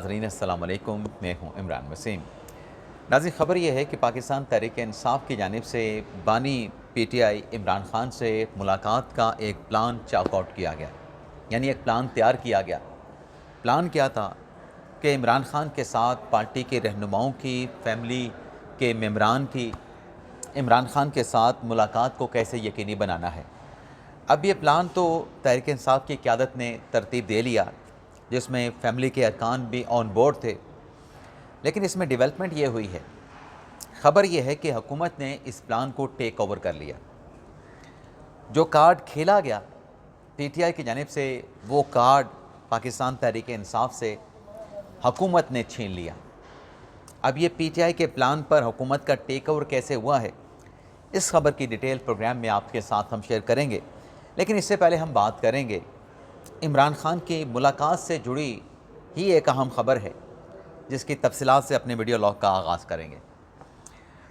ناظرین السلام علیکم، میں ہوں عمران وسیم۔ ناظرین، خبر یہ ہے کہ پاکستان تحریک انصاف کی جانب سے بانی پی ٹی آئی عمران خان سے ملاقات کا ایک پلان چاک آؤٹ کیا گیا، یعنی ایک پلان تیار کیا گیا۔ پلان کیا تھا کہ عمران خان کے ساتھ پارٹی کے رہنماؤں کی، فیملی کے ممبران کی عمران خان کے ساتھ ملاقات کو کیسے یقینی بنانا ہے۔ اب یہ پلان تو تحریک انصاف کی قیادت نے ترتیب دے لیا، جس میں فیملی کے ارکان بھی آن بورڈ تھے، لیکن اس میں ڈیولپمنٹ یہ ہوئی ہے، خبر یہ ہے کہ حکومت نے اس پلان کو ٹیک اوور کر لیا۔ جو کارڈ کھیلا گیا پی ٹی آئی کی جانب سے، وہ کارڈ پاکستان تحریک انصاف سے حکومت نے چھین لیا۔ اب یہ پی ٹی آئی کے پلان پر حکومت کا ٹیک اوور کیسے ہوا ہے، اس خبر کی ڈیٹیل پروگرام میں آپ کے ساتھ ہم شیئر کریں گے، لیکن اس سے پہلے ہم بات کریں گے عمران خان کی ملاقات سے جڑی ہی ایک اہم خبر ہے، جس کی تفصیلات سے اپنے ویڈیو لاگ کا آغاز کریں گے۔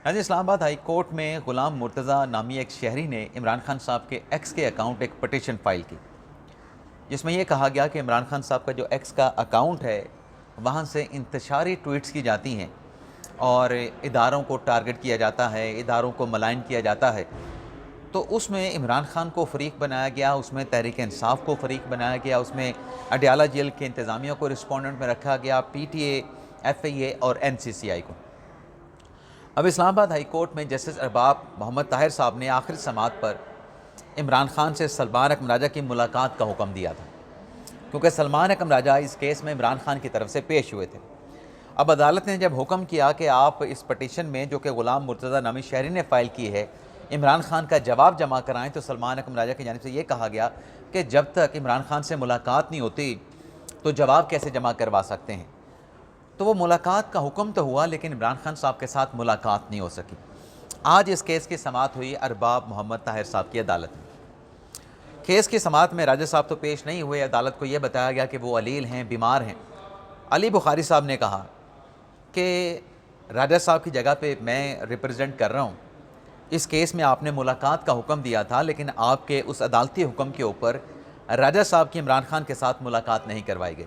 اسلام آباد ہائی کورٹ میں غلام مرتضیٰ نامی ایک شہری نے عمران خان صاحب کے ایکس کے اکاؤنٹ ایک پٹیشن فائل کی، جس میں یہ کہا گیا کہ عمران خان صاحب کا جو ایکس کا اکاؤنٹ ہے، وہاں سے انتشاری ٹویٹس کی جاتی ہیں اور اداروں کو ٹارگٹ کیا جاتا ہے، اداروں کو ملائن کیا جاتا ہے۔ تو اس میں عمران خان کو فریق بنایا گیا، اس میں تحریک انصاف کو فریق بنایا گیا، اس میں اڈیالہ جیل کے انتظامیہ کو رسپونڈنٹ میں رکھا گیا، پی ٹی اے، ایف آئی اے اور این سی سی آئی کو۔ اب اسلام آباد ہائی کورٹ میں جسٹس ارباب محمد طاہر صاحب نے آخری سماعت پر عمران خان سے سلمان اکرم راجہ کی ملاقات کا حکم دیا تھا، کیونکہ سلمان اکرم راجہ اس کیس میں عمران خان کی طرف سے پیش ہوئے تھے۔ اب عدالت نے جب حکم کیا کہ آپ اس پٹیشن میں، جو کہ غلام مرتضیٰ نامی شہری نے فائل کی ہے، عمران خان کا جواب جمع کرائیں، تو سلمان اکرم راجہ کی جانب سے یہ کہا گیا کہ جب تک عمران خان سے ملاقات نہیں ہوتی تو جواب کیسے جمع کروا سکتے ہیں۔ تو وہ ملاقات کا حکم تو ہوا، لیکن عمران خان صاحب کے ساتھ ملاقات نہیں ہو سکی۔ آج اس کیس کی سماعت ہوئی ارباب محمد طاہر صاحب کی عدالت میں۔ کیس کی سماعت میں راجہ صاحب تو پیش نہیں ہوئے، عدالت کو یہ بتایا گیا کہ وہ علیل ہیں، بیمار ہیں۔ علی بخاری صاحب نے کہا کہ راجہ صاحب کی جگہ پہ میں ریپرزینٹ کر رہا ہوں، اس کیس میں آپ نے ملاقات کا حکم دیا تھا، لیکن آپ کے اس عدالتی حکم کے اوپر راجہ صاحب کی عمران خان کے ساتھ ملاقات نہیں کروائی گئی،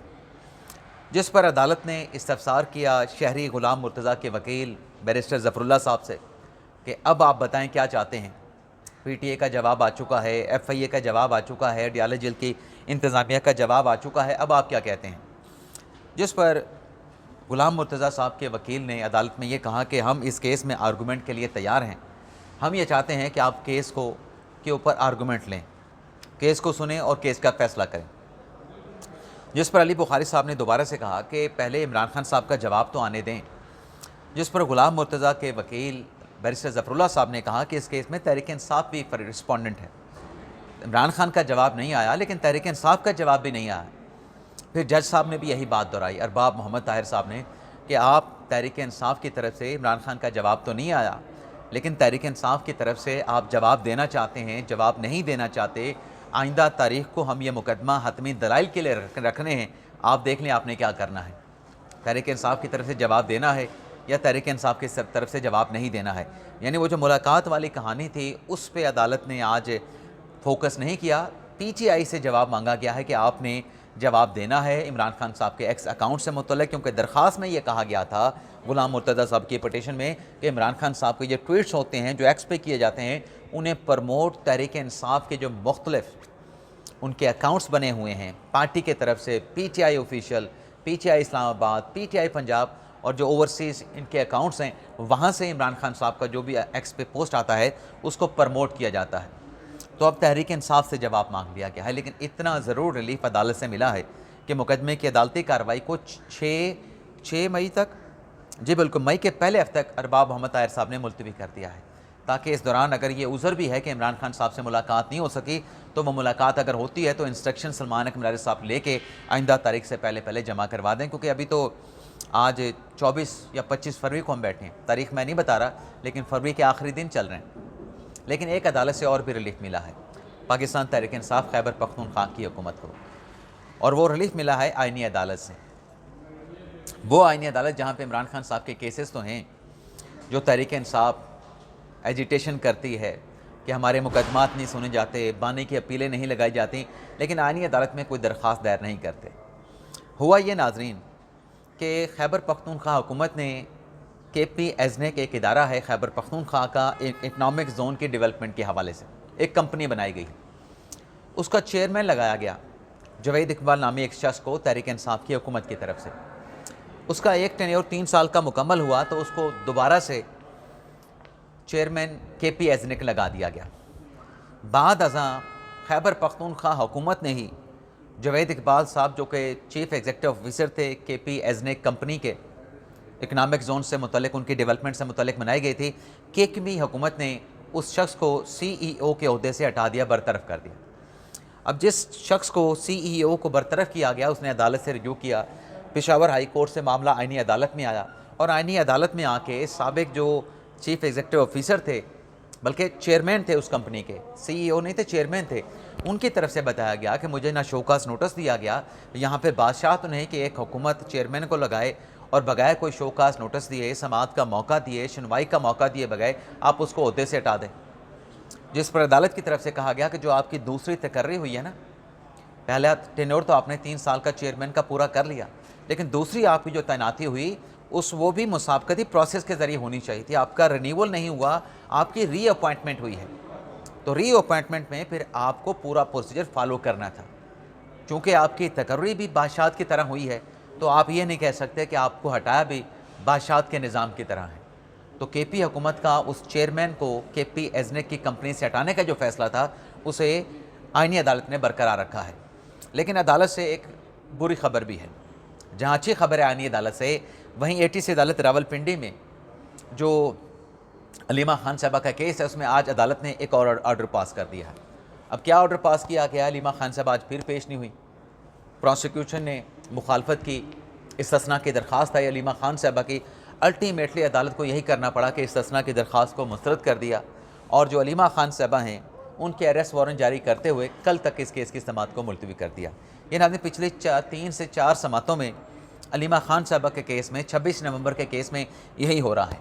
جس پر عدالت نے استفسار کیا شہری غلام مرتضیٰ کے وکیل بیرسٹر ظفر اللہ صاحب سے کہ اب آپ بتائیں کیا چاہتے ہیں۔ پی ٹی اے کا جواب آ چکا ہے، ایف آئی اے کا جواب آ چکا ہے، اڈیالہ جیل کی انتظامیہ کا جواب آ چکا ہے، اب آپ کیا کہتے ہیں؟ جس پر غلام مرتضیٰ صاحب کے وکیل نے عدالت میں یہ کہا کہ ہم اس کیس میں آرگومنٹ کے لیے تیار ہیں، ہم یہ چاہتے ہیں کہ آپ کیس کے اوپر آرگومنٹ لیں، کیس کو سنیں اور کیس کا فیصلہ کریں۔ جس پر علی بخاری صاحب نے دوبارہ سے کہا کہ پہلے عمران خان صاحب کا جواب تو آنے دیں، جس پر غلام مرتضیٰ کے وکیل بیرسٹر ظفر اللہ صاحب نے کہا کہ اس کیس میں تحریک انصاف بھی رسپونڈنٹ ہے، عمران خان کا جواب نہیں آیا، لیکن تحریک انصاف کا جواب بھی نہیں آیا۔ پھر جج صاحب نے بھی یہی بات دہرائی، ارباب محمد طاہر صاحب نے، کہ آپ تحریک انصاف کی طرف سے عمران خان کا جواب تو نہیں آیا، لیکن تحریک انصاف کی طرف سے آپ جواب دینا چاہتے ہیں، جواب نہیں دینا چاہتے، آئندہ تاریخ کو ہم یہ مقدمہ حتمی دلائل کے لیے رکھنے ہیں، آپ دیکھ لیں آپ نے کیا کرنا ہے، تحریک انصاف کی طرف سے جواب دینا ہے یا تحریک انصاف کی طرف سے جواب نہیں دینا ہے۔ یعنی وہ جو ملاقات والی کہانی تھی، اس پہ عدالت نے آج فوکس نہیں کیا، پی ٹی آئی سے جواب مانگا گیا ہے کہ آپ نے جواب دینا ہے عمران خان صاحب کے ایکس اکاؤنٹ سے متعلق، کیونکہ درخواست میں یہ کہا گیا تھا غلام مرتضیٰ صاحب کی پٹیشن میں کہ عمران خان صاحب کے جو ٹویٹس ہوتے ہیں، جو ایکس پہ کیے جاتے ہیں، انہیں پرموٹ تحریک انصاف کے جو مختلف ان کے اکاؤنٹس بنے ہوئے ہیں پارٹی کے طرف سے، P T I official, P T I Islamabad, P T آئی پنجاب اور جو اوورسیز ان کے اکاؤنٹس ہیں، وہاں سے عمران خان صاحب کا جو بھی ایکس پہ پوسٹ آتا ہے اس کو پرموٹ کیا جاتا ہے۔ تو اب تحریک انصاف سے جواب مانگ لیا گیا ہے، لیکن اتنا ضرور ریلیف عدالت سے ملا ہے کہ مقدمے کی عدالتی کارروائی کو 6 مئی تک، جی بالکل، مئی کے پہلے ہفتے تک ارباب محمد طاہر صاحب نے ملتوی کر دیا ہے، تاکہ اس دوران اگر یہ عذر بھی ہے کہ عمران خان صاحب سے ملاقات نہیں ہو سکی، تو وہ ملاقات اگر ہوتی ہے تو انسٹرکشن سلمان اکرم راجہ صاحب لے کے آئندہ تاریخ سے پہلے جمع کروا دیں، کیونکہ ابھی تو آج 24 یا 25 فروری کو ہم بیٹھے ہیں، تاریخ میں نہیں بتا رہا، لیکن فروری کے آخری دن چل رہے ہیں۔ لیکن ایک عدالت سے اور بھی ریلیف ملا ہے، پاکستان تحریک انصاف خیبر پختونخوا کی حکومت کو، اور وہ ریلیف ملا ہے آئینی عدالت سے۔ وہ آئینی عدالت جہاں پہ عمران خان صاحب کے کیسز تو ہیں، جو تحریک انصاف ایجیٹیشن کرتی ہے کہ ہمارے مقدمات نہیں سنے جاتے، بانی کی اپیلیں نہیں لگائی جاتی، لیکن آئینی عدالت میں کوئی درخواست دائر نہیں کرتے۔ ہوا یہ ناظرین کہ خیبر پختونخوا حکومت نے کے پی ایزنیک ایک ادارہ ہے خیبر پختونخوا کا اکنامک زون کی ڈیولپمنٹ کے حوالے سے ایک کمپنی بنائی گئی. اس کا چیئرمین لگایا گیا جوید اقبال نامی ایک شخص کو تحریک انصاف کی حکومت کی طرف سے. اس کا ایک ٹینیور 3 سال کا مکمل ہوا تو اس کو دوبارہ سے چیئرمین کے پی ایزنیک لگا دیا گیا. بعد ازاں خیبر پختونخوا حکومت نے ہی جوید اقبال صاحب جو کہ چیف ایگزیکٹو آفیسر تھے کے پی ایزنیک کمپنی کے اکنامک زون سے متعلق ان کی ڈیولپمنٹ سے متعلق بنائی گئی تھی، کی حکومت نے اس شخص کو سی ای او کے عہدے سے ہٹا دیا، برطرف کر دیا. اب جس شخص کو سی ای او کو برطرف کیا گیا اس نے عدالت سے رجوع کیا. پشاور ہائی کورٹ سے معاملہ آئینی عدالت میں آیا اور آئینی عدالت میں آ کے سابق جو چیف ایگزیکٹو آفیسر تھے بلکہ چیئرمین تھے اس کمپنی کے، سی ای او نہیں تھے چیئرمین تھے، ان کی طرف سے بتایا گیا کہ مجھے نہ شوکاز نوٹس دیا گیا، یہاں پہ بادشاہ تو نہیں کہ ایک حکومت چیئرمین کو لگائے اور بغیر کوئی شوکاز نوٹس دیے، سماعت کا موقع دیے، سنوائی کا موقع دیے بغیر آپ اس کو عہدے سے ہٹا دیں. جس پر عدالت کی طرف سے کہا گیا کہ جو آپ کی دوسری تقرری ہوئی ہے نا، پہلا ٹینور تو آپ نے 3 سال کا چیئرمین کا پورا کر لیا، لیکن دوسری آپ کی جو تعیناتی ہوئی وہ بھی مسابقتی پروسیس کے ذریعے ہونی چاہیے تھی. آپ کا رینیول نہیں ہوا، آپ کی ری اپوائنٹمنٹ ہوئی ہے، تو ری اپوائنٹمنٹ میں پھر آپ کو پورا پروسیجر فالو کرنا تھا. چونکہ آپ کی تقرری بھی بادشاہت کی طرح ہوئی ہے تو آپ یہ نہیں کہہ سکتے کہ آپ کو ہٹایا بھی بادشاہت کے نظام کی طرح ہے. تو کے پی حکومت کا اس چیئرمین کو کے پی ایزنیک کی کمپنی سے ہٹانے کا جو فیصلہ تھا اسے آئینی عدالت نے برقرار رکھا ہے. لیکن عدالت سے ایک بری خبر بھی ہے. جہاں اچھی خبر ہے آئینی عدالت سے، وہیں اے ٹی سی عدالت راولپنڈی میں جو علیمہ خان صاحبہ کا کیس ہے اس میں آج عدالت نے ایک اور آرڈر پاس کر دیا ہے. اب کیا آرڈر پاس کیا گیا؟ علیمہ خان صاحبہ آج پھر پیش نہیں ہوئی. پروسیکیوشن نے مخالفت کی، استثناء کی درخواست آئی علیمہ خان صاحبہ کی. الٹیمیٹلی عدالت کو یہی کرنا پڑا کہ استثناء کی درخواست کو مسترد کر دیا اور جو علیمہ خان صاحبہ ہیں ان کے اریسٹ وارنٹ جاری کرتے ہوئے کل تک اس کیس کی سماعت کو ملتوی کر دیا. یہ ناظرین پچھلے 3 سے 4 سماعتوں میں علیمہ خان صاحبہ کے کیس میں 26 نومبر کے کیس میں یہی ہو رہا ہے.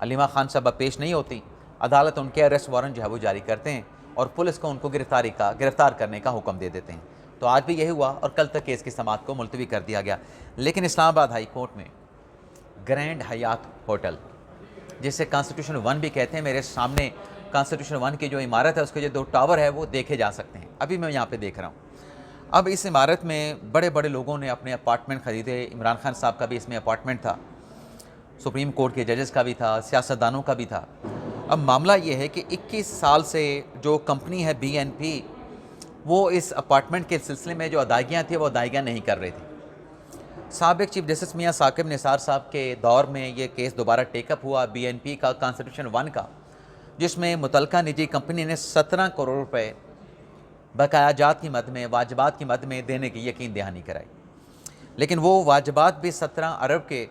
علیمہ خان صاحبہ پیش نہیں ہوتی، عدالت ان کے اریسٹ وارنٹ جو ہے وہ جاری کرتے ہیں اور پولیس کو ان کو گرفتار کرنے کا حکم دے دیتے ہیں. تو آج بھی یہی ہوا اور کل تک کیس کی سماعت کو ملتوی کر دیا گیا. لیکن اسلام آباد ہائی کورٹ میں گرینڈ حیات ہوٹل، جسے کانسٹیٹیوشن 1 بھی کہتے ہیں، میرے سامنے کانسٹیٹیوشن 1 کی جو عمارت ہے اس کے جو 2 ٹاور ہے وہ دیکھے جا سکتے ہیں. ابھی میں یہاں پہ دیکھ رہا ہوں. اب اس عمارت میں بڑے بڑے لوگوں نے اپنے اپارٹمنٹ خریدے. عمران خان صاحب کا بھی اس میں اپارٹمنٹ تھا، سپریم کورٹ کے ججز کا بھی تھا، سیاستدانوں کا بھی تھا. اب معاملہ یہ ہے کہ 21 سال سے جو کمپنی ہے بی این پی، وہ اس اپارٹمنٹ کے سلسلے میں جو ادائیگیاں تھیں وہ ادائیگیاں نہیں کر رہی تھی. سابق چیف جسٹس میاں ثاقب نثار صاحب کے دور میں یہ کیس دوبارہ ٹیک اپ ہوا بی این پی کا کانسٹیٹیوشن 1 کا، جس میں متعلقہ نجی کمپنی نے 17 کروڑ روپے بقایا جات کی مد میں، واجبات کی مد میں دینے کی یقین دہانی کرائی. لیکن وہ واجبات بھی 17 ارب کے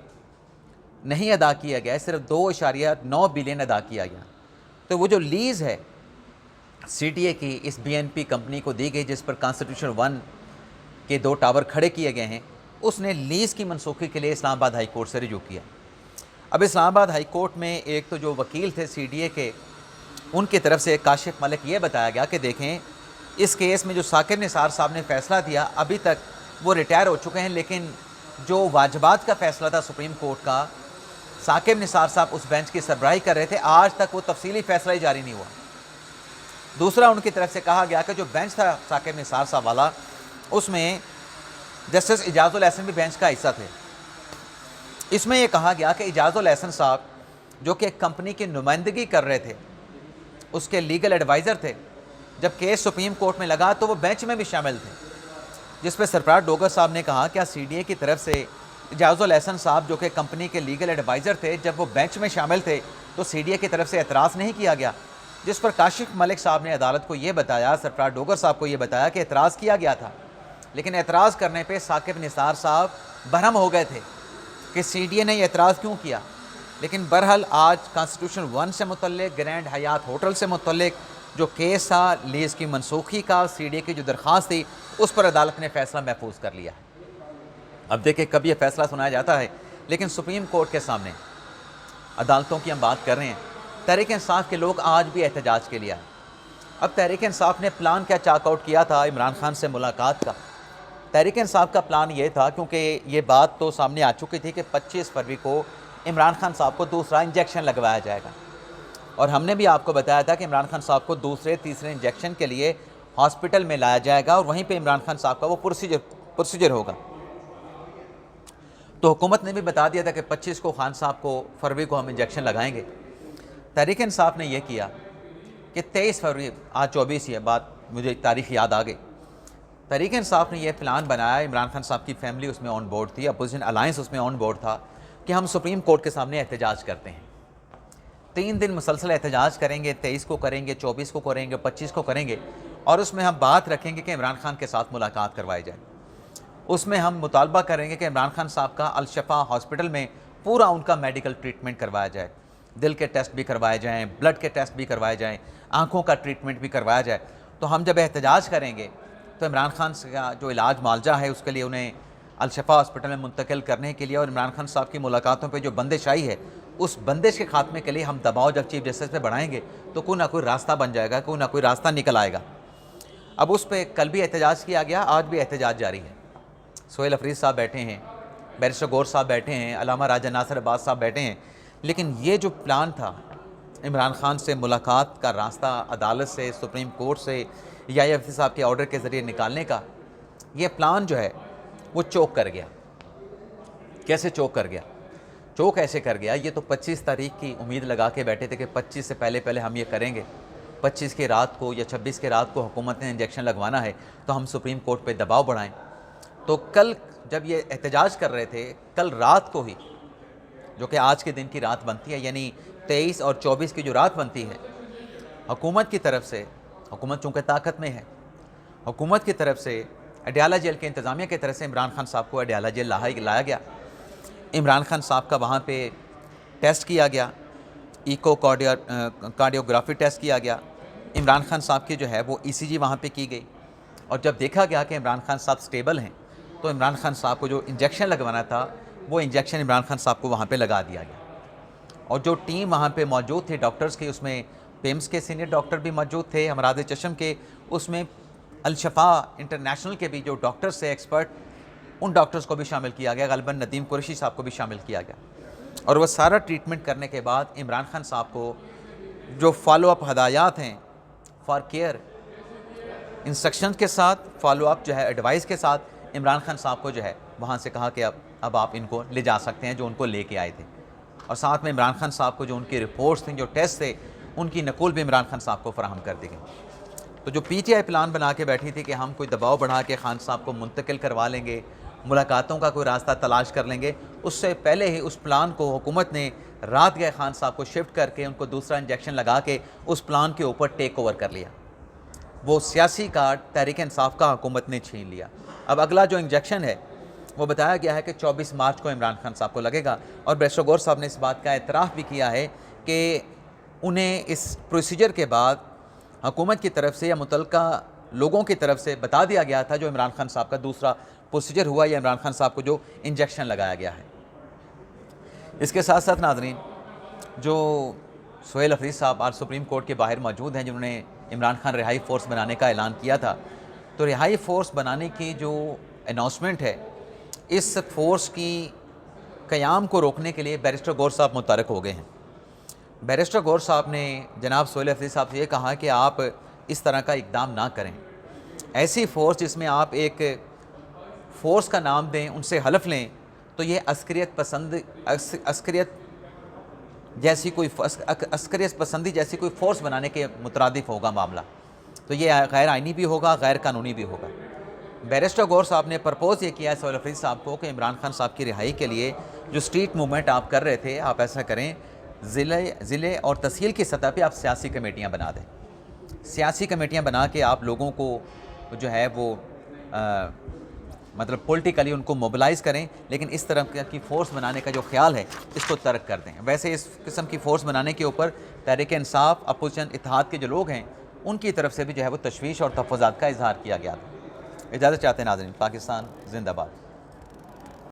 نہیں ادا کیا گیا، صرف 2.9 بلین ادا کیا گیا. تو وہ جو لیز ہے سی ڈی اے کی اس بی این پی کمپنی کو دی گئی جس پر کانسٹیٹیوشن 1 کے 2 ٹاور کھڑے کیے گئے ہیں، اس نے لیز کی منسوخی کے لیے اسلام آباد ہائی کورٹ سے رجوع کیا. اب اسلام آباد ہائی کورٹ میں ایک تو جو وکیل تھے سی ڈی اے کے، ان کی طرف سے کاشف ملک یہ بتایا گیا کہ دیکھیں اس کیس میں جو ثاقب نثار صاحب نے فیصلہ دیا ابھی تک وہ ریٹائر ہو چکے ہیں، لیکن جو واجبات کا فیصلہ تھا سپریم کورٹ کا، ثاقب نثار صاحب اس بینچ کی سربراہی کر رہے تھے، آج تک وہ تفصیلی فیصلہ ہی جاری نہیں ہوا. دوسرا ان کی طرف سے کہا گیا کہ جو بینچ تھا ثاقب نثار صاحب والا، اس میں جسٹس اعجاز الاحسن بھی بینچ کا حصہ تھے. اس میں یہ کہا گیا کہ اعجاز الاحسن صاحب جو کہ ایک کمپنی کی نمائندگی کر رہے تھے، اس کے لیگل ایڈوائزر تھے، جب کیس سپریم کورٹ میں لگا تو وہ بینچ میں بھی شامل تھے. جس پہ سرفراز ڈوگر صاحب نے کہا کیا سی ڈی اے کی طرف سے اعجاز الاحسن صاحب جو کہ کمپنی کے لیگل ایڈوائزر تھے، جب وہ بینچ میں شامل تھے تو سی ڈی اے کی طرف سے اعتراض نہیں کیا گیا؟ جس پر کاشف ملک صاحب نے عدالت کو یہ بتایا، سرفراز ڈوگر صاحب کو یہ بتایا کہ اعتراض کیا گیا تھا، لیکن اعتراض کرنے پہ ثاقب نثار صاحب برہم ہو گئے تھے کہ سی ڈی اے نے اعتراض کیوں کیا. لیکن برحال آج کانسٹیٹیوشن 1 سے متعلق، گرینڈ حیات ہوٹل سے متعلق جو کیس تھا لیز کی منسوخی کا، سی ڈی اے کی جو درخواست تھی، اس پر عدالت نے فیصلہ محفوظ کر لیا ہے. اب دیکھیں کب یہ فیصلہ سنایا جاتا ہے، لیکن سپریم کورٹ کے سامنے عدالتوں کی ہم بات کر رہے ہیں. تحریک انصاف کے لوگ آج بھی احتجاج کے لیے آئے. اب تحریک انصاف نے پلان کیا چاک آؤٹ کیا تھا عمران خان سے ملاقات کا، تحریک انصاف کا پلان یہ تھا، کیونکہ یہ بات تو سامنے آ چکی تھی کہ 25 فروری کو عمران خان صاحب کو دوسرا انجیکشن لگوایا جائے گا، اور ہم نے بھی آپ کو بتایا تھا کہ عمران خان صاحب کو دوسرے تیسرے انجیکشن کے لیے ہاسپٹل میں لایا جائے گا، اور وہیں پہ عمران خان صاحب کا وہ پروسیجر ہوگا۔ تو حکومت نے بھی بتا دیا تھا کہ 25 کو خان صاحب کو فروری کو ہم انجیکشن لگائیں گے۔ تحریک انصاف نے یہ کیا کہ 23 فروری، آج 24 ہی ہے، بات مجھے تاریخ یاد آ گئی، تحریک انصاف نے یہ پلان بنایا، عمران خان صاحب کی فیملی اس میں آن بورڈ تھی، اپوزیشن الائنس اس میں آن بورڈ تھا، کہ ہم سپریم کورٹ کے سامنے احتجاج کرتے ہیں، 3 دن مسلسل احتجاج کریں گے، 23 کو کریں گے، 24 کو کریں گے، 25 کو کریں گے، اور اس میں ہم بات رکھیں گے کہ عمران خان کے ساتھ ملاقات کروائی جائے۔ اس میں ہم مطالبہ کریں گے کہ عمران خان صاحب کا الشفا ہاسپٹل میں پورا ان کا میڈیکل ٹریٹمنٹ کروایا جائے، دل کے ٹیسٹ بھی کروائے جائیں، بلڈ کے ٹیسٹ بھی کروائے جائیں، آنکھوں کا ٹریٹمنٹ بھی کروایا جائے۔ تو ہم جب احتجاج کریں گے تو عمران خان کا جو علاج معالجہ ہے اس کے لیے انہیں الشفا ہاسپٹل میں منتقل کرنے کے لیے، اور عمران خان صاحب کی ملاقاتوں پہ جو بندش آئی ہے اس بندش کے خاتمے کے لیے ہم دباؤ جب چیف جسٹس پہ بڑھائیں گے تو کوئی نہ کوئی راستہ بن جائے گا، کوئی نہ کوئی راستہ نکل آئے گا۔ اب اس پہ کل بھی احتجاج کیا گیا، آج بھی احتجاج جاری ہے۔ سہیل افریدی صاحب بیٹھے ہیں، بیرسٹر غور صاحب بیٹھے ہیں، علامہ راجہ ناصر عباس صاحب بیٹھے ہیں، لیکن یہ جو پلان تھا عمران خان سے ملاقات کا راستہ عدالت سے، سپریم کورٹ سے، یا افریدی صاحب کے آرڈر کے ذریعے نکالنے کا، یہ پلان جو ہے وہ چوک کر گیا۔ کیسے چوک کر گیا؟ چوک ایسے کر گیا، یہ تو 25 تاریخ کی امید لگا کے بیٹھے تھے کہ 25 سے پہلے ہم یہ کریں گے، 25 کی رات کو یا 26 کی رات کو حکومت نے انجیکشن لگوانا ہے تو ہم سپریم کورٹ پہ دباؤ بڑھائیں۔ تو کل جب یہ احتجاج کر رہے تھے، کل رات کو ہی، جو کہ آج کے دن کی رات بنتی ہے، یعنی 23 اور 24 کی جو رات بنتی ہے، حکومت کی طرف سے، حکومت چونکہ طاقت میں ہے، حکومت کی طرف سے اڈیالہ جیل کے انتظامیہ کی طرف سے عمران خان صاحب کو اڈیالہ جیل لایا گیا۔ عمران خان صاحب کا وہاں پہ ٹیسٹ کیا گیا، ایکو کارڈیوگرافی ٹیسٹ کیا گیا، عمران خان صاحب کی جو ہے وہ ECG وہاں پہ کی گئی، اور جب دیکھا گیا کہ عمران خان صاحب سٹیبل ہیں تو عمران خان صاحب کو جو انجیکشن لگوانا تھا وہ انجیکشن عمران خان صاحب کو وہاں پہ لگا دیا گیا۔ اور جو ٹیم وہاں پہ موجود تھی ڈاکٹرز کی، اس میں پیمز کے سینئر ڈاکٹر بھی موجود تھے، امراض چشم کے، اس میں الشفا انٹرنیشنل کے بھی جو ڈاکٹرز تھے ایکسپرٹ، ان ڈاکٹرز کو بھی شامل کیا گیا، غالباً ندیم قریشی صاحب کو بھی شامل کیا گیا، اور وہ سارا ٹریٹمنٹ کرنے کے بعد عمران خان صاحب کو جو فالو اپ ہدایات ہیں فار کیئر، انسٹرکشن کے ساتھ، فالو اپ جو ہے ایڈوائس کے ساتھ، عمران خان صاحب کو جو ہے وہاں سے کہا کہ اب آپ ان کو لے جا سکتے ہیں جو ان کو لے کے آئے تھے، اور ساتھ میں عمران خان صاحب کو جو ان کی رپورٹس تھیں، جو ٹیسٹ تھے، ان کی نقول بھی عمران خان صاحب کو فراہم کر دی گئی۔ تو جو PTI پلان بنا کے بیٹھی تھی کہ ہم کوئی دباؤ بڑھا کے خان صاحب کو منتقل کروا لیں گے، ملاقاتوں کا کوئی راستہ تلاش کر لیں گے، اس سے پہلے ہی اس پلان کو حکومت نے رات گئے خان صاحب کو شفٹ کر کے ان کو دوسرا انجیکشن لگا کے اس پلان کے اوپر ٹیک اوور کر لیا۔ وہ سیاسی کارڈ تحریک انصاف کا حکومت نے چھین لیا۔ اب اگلا جو انجیکشن ہے وہ بتایا گیا ہے کہ 24 مارچ کو عمران خان صاحب کو لگے گا، اور بیرسٹر غور صاحب نے اس بات کا اعتراف بھی کیا ہے کہ انہیں اس پروسیجر کے بعد حکومت کی طرف سے یا متعلقہ لوگوں کی طرف سے بتا دیا گیا تھا جو عمران خان صاحب کا دوسرا پروسیجر ہوا یا عمران خان صاحب کو جو انجیکشن لگایا گیا ہے۔ اس کے ساتھ ساتھ ناظرین، جو سہیل افریدی صاحب آج سپریم کورٹ کے باہر موجود ہیں، جنہوں نے عمران خان رہائی فورس بنانے کا اعلان کیا تھا، تو رہائی فورس بنانے کی جو اناؤنسمنٹ ہے، اس فورس کی قیام کو روکنے کے لیے بیرسٹر غور صاحب متحرک ہو گئے ہیں۔ بیرسٹر غور صاحب نے جناب سہیل افریدی صاحب سے یہ کہا کہ آپ اس طرح کا اقدام نہ کریں، ایسی فورس جس میں آپ ایک فورس کا نام دیں، ان سے حلف لیں، تو یہ عسکریت پسندی جیسی کوئی فورس بنانے کے مترادف ہوگا معاملہ، تو یہ غیر آئینی بھی ہوگا، غیر قانونی بھی ہوگا۔ بیرسٹر غور صاحب نے پرپوز یہ کیا ہے سہیل افریدی صاحب کو کہ عمران خان صاحب کی رہائی کے لیے جو اسٹریٹ موومنٹ آپ کر رہے تھے، آپ ایسا کریں، ضلع اور تحصیل کی سطح پہ آپ سیاسی کمیٹیاں بنا دیں، سیاسی کمیٹیاں بنا کے آپ لوگوں کو جو ہے وہ مطلب پولیٹیکلی ان کو موبلائز کریں، لیکن اس طرح کی فورس بنانے کا جو خیال ہے اس کو ترک کر دیں۔ ویسے اس قسم کی فورس بنانے کے اوپر تحریک انصاف، اپوزیشن اتحاد کے جو لوگ ہیں، ان کی طرف سے بھی جو ہے وہ تشویش اور تحفظات کا اظہار کیا گیا تھا۔ اجازت چاہتے ہیں ناظرین، پاکستان زندہ باد۔